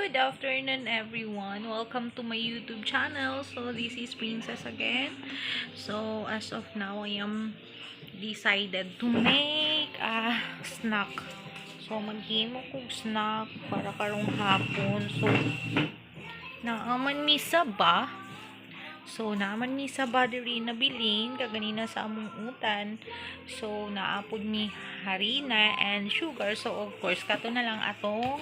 Good afternoon everyone. Welcome to my YouTube channel. So this is Princess again. So as of now I am decided to make a snack. So maghimo kog snack para karong hapon. So naaman mi saba. So naaman mi saba diri nabilin kaganina sa among utan. So naapod mi harina and sugar. So of course kato na lang atong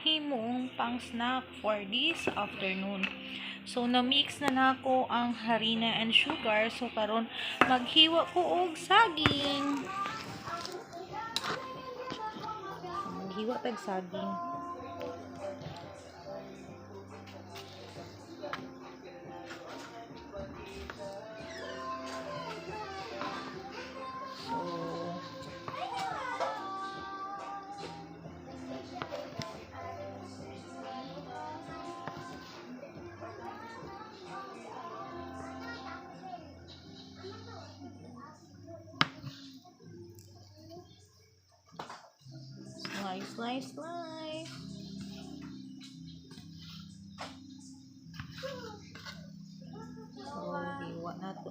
himong pang snack for this afternoon. So na-mix na nako ang harina and sugar. So karon maghiwa ko og saging. Maghiwa tag saging. Slice. So, hiwa na ito.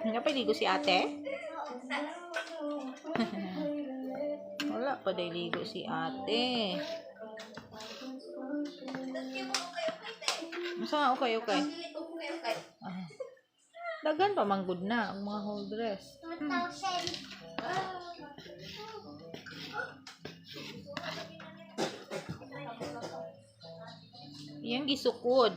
Nga pa ligo si ate? Wala pa day ligo si ate. Masa nga okay. Dagan pa manggod na ang mga whole dress. 2,000. Iyang gisukod.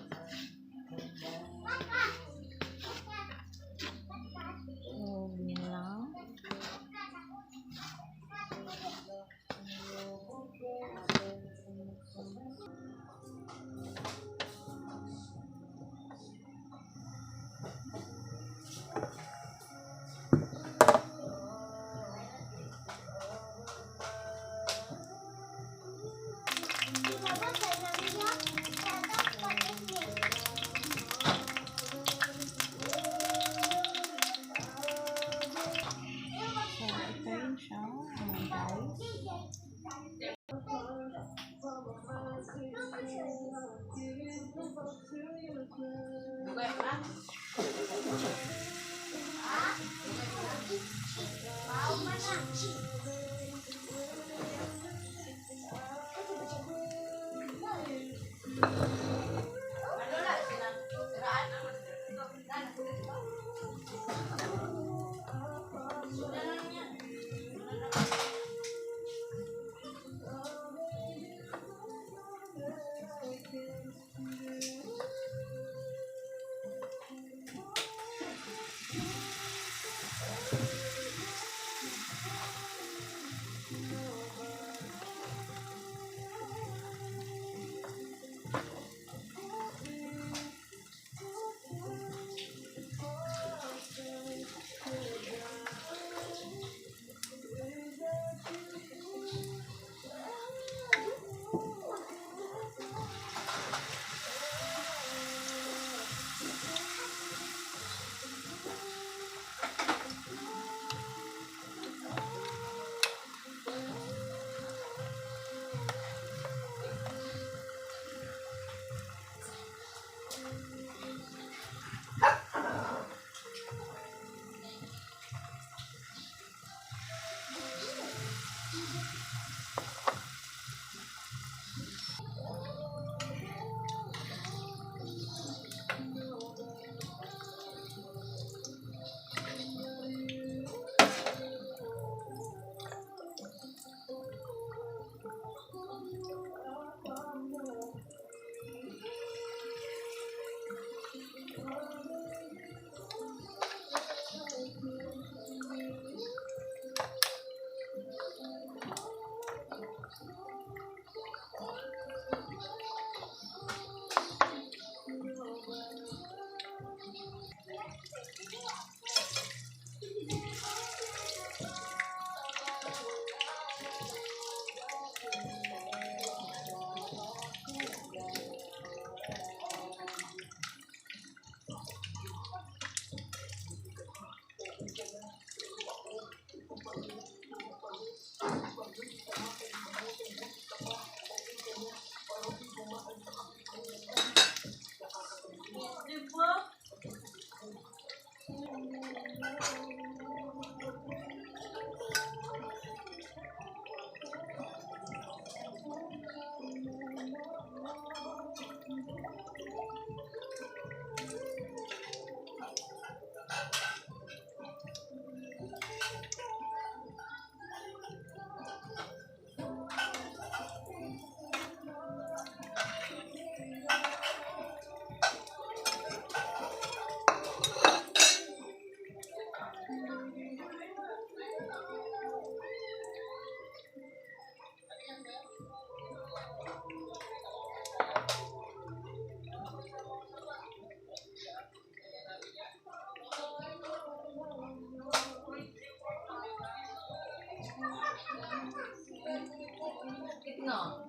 No.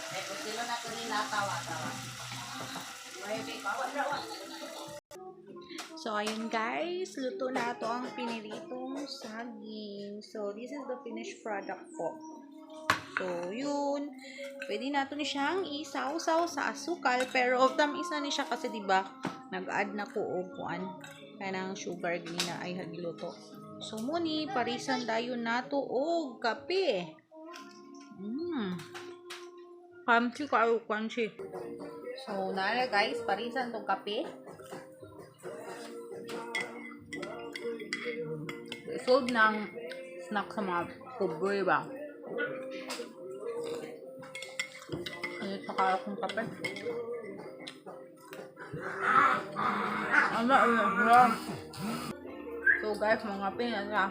Tapos sila na ito nila tawa-tawa. So, ayun guys, luto na ito ang piniritong saging. So, this is the finished product po. So, yun. Pwede nato ni siyang isaw-saw sa asukal. Pero, isa ni siya kasi, diba, nag-add na ko o kuan. Kanang sugar gini na ay hagiluto. So, muni, parisan tayo nato o kape. Crunchy kayo, crunchy. So, nara guys, parisan tong kape. Sold ng snack sa mga pobre ba? Ayun, saka akong kape. So guys, mga kape na siya.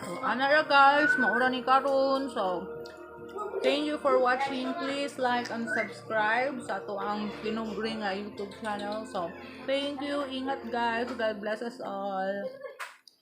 So, ano na guys, maura ni karon. So, thank you for watching. Please like and subscribe sa ato ang pinugri nga YouTube channel. So, thank you. Ingat guys. God bless us all.